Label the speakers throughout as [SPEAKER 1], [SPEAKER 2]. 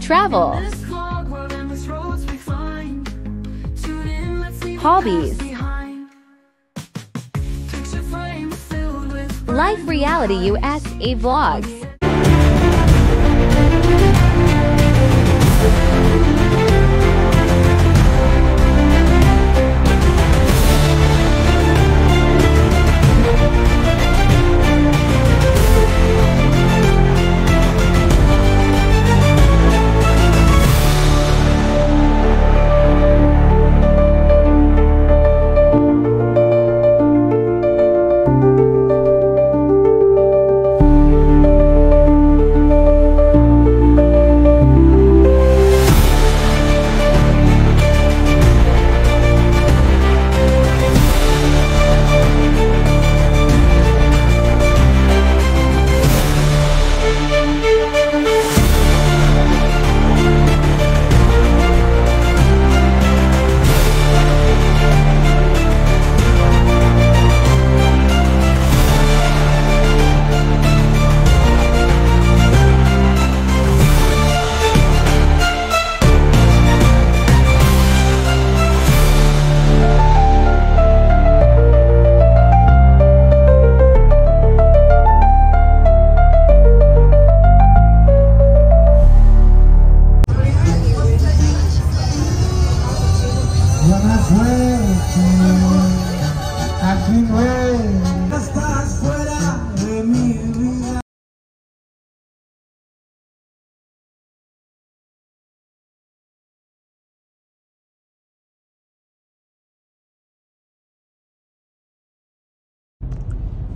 [SPEAKER 1] Travel. Hobbies. Life Reality USA Vlogs.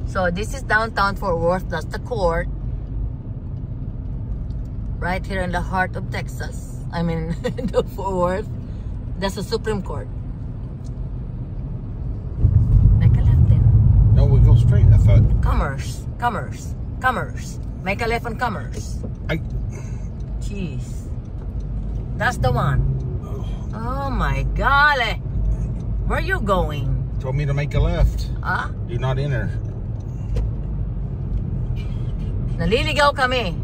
[SPEAKER 2] So this is downtown Fort Worth. That's the court. Right here in the heart of Texas. I mean, the Fort Worth. That's the Supreme Court. Make a left then.
[SPEAKER 3] No, we go straight, I thought.
[SPEAKER 2] Commerce. Make a left on Commerce. Jeez. That's the one. Oh my golly. Where are you going?
[SPEAKER 3] Told me to make a left.
[SPEAKER 2] Ah?
[SPEAKER 3] Do not enter.
[SPEAKER 2] Naliligaw kami.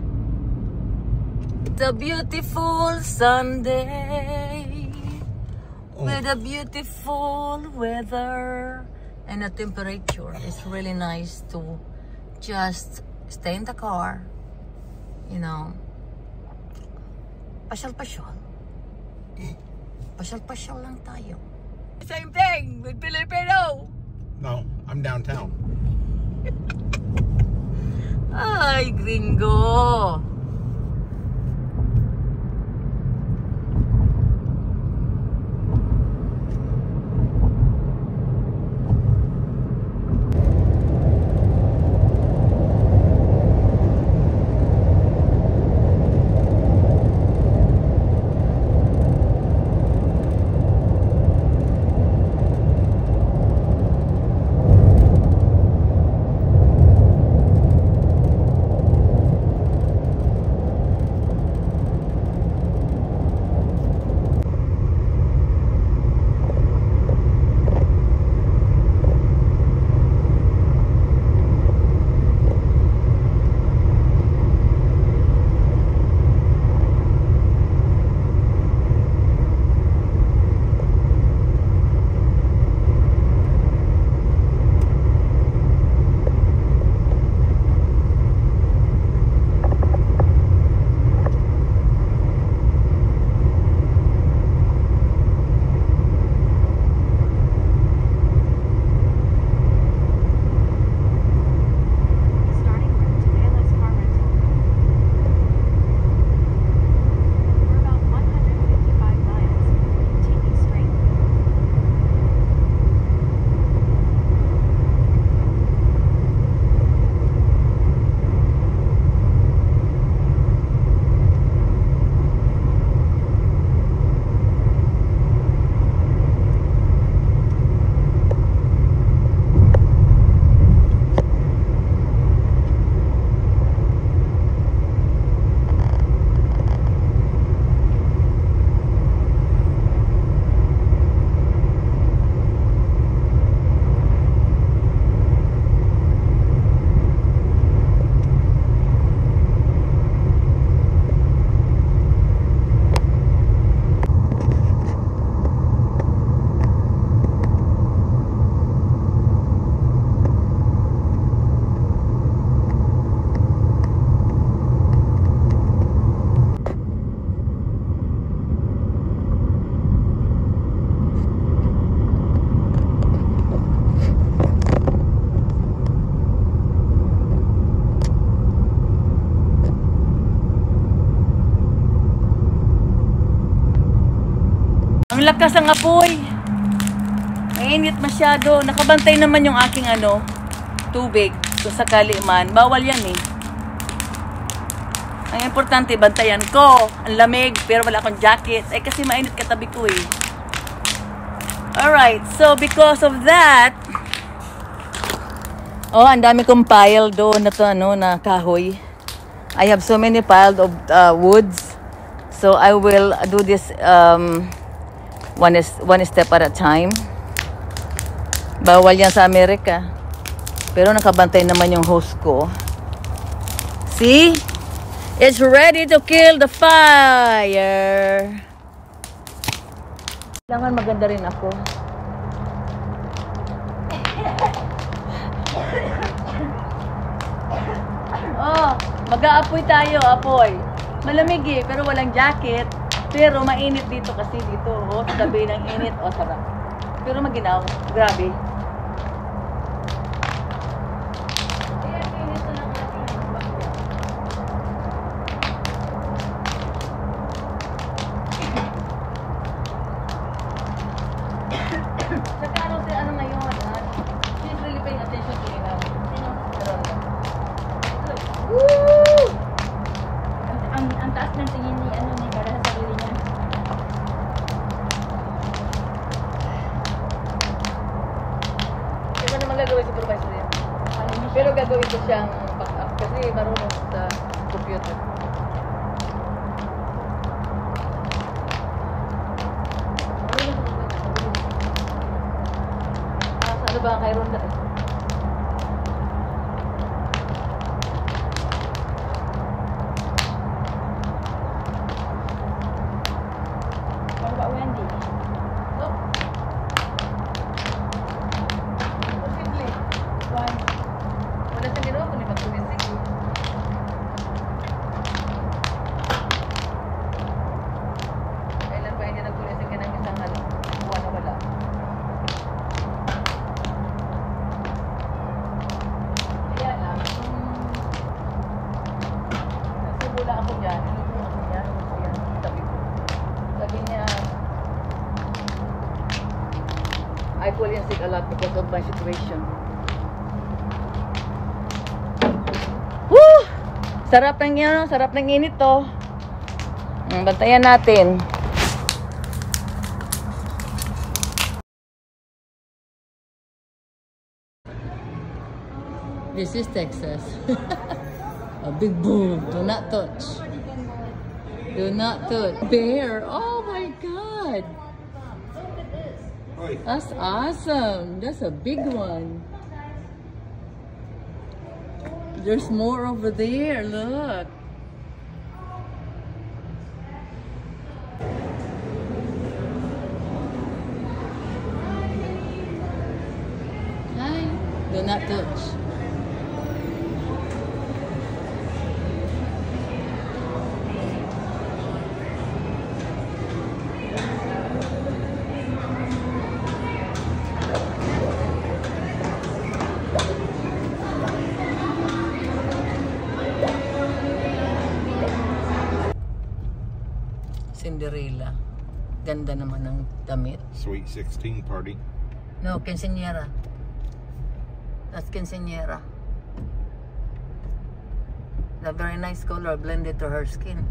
[SPEAKER 2] It's a beautiful Sunday with a beautiful weather and the temperature. It's really nice to just stay in the car, you know. Pasyal-pasyal. Pasyal-pasyal lang tayo. Same thing with Filipino.
[SPEAKER 3] No, I'm downtown.
[SPEAKER 2] Ay, gringo.
[SPEAKER 4] Ang lakas ng apoy. Mainit masyado. Nakabantay naman yung aking tubig. So sakali man. Bawal yan eh. Ang importante, bantayan ko. Ang lamig, pero wala akong jacket. Ay kasi mainit katabi ko eh. Alright, so because of that, ang dami kong pile doon na to, na kahoy. I have so many piled of woods. So I will do this one step at a time. Bawal yan sa Amerika. Pero nakabantay naman yung host ko. See? It's ready to kill the fire. Kailangan maganda rin ako. Mag-aapoy tayo, apoy. Malamig eh, pero walang jacket. Pero mainit dito kasi dito. Sa tabi ng init. Sarap. Pero maginaw. Grabe.
[SPEAKER 5] Ang taas ng tingin ni para sa sarili niya.
[SPEAKER 4] Ito naman gagawin supervisor yan. Pero gagawin ko siyang back-up kasi marunong sa computer. Ano ba kay Ronda? I fall in sick a lot because of my situation. Woo! Sarap ng init to. Bantayan natin. This is Texas. A big boom. Do not touch. Do not touch. Bear. Oh my God. That's awesome. That's a big one. There's more over there. Look. Hi. Do not touch. Cinderella. Ganda naman ng damit.
[SPEAKER 3] Sweet 16 party.
[SPEAKER 4] No, quinceañera. That's quinceañera. The very nice color blended to her skin.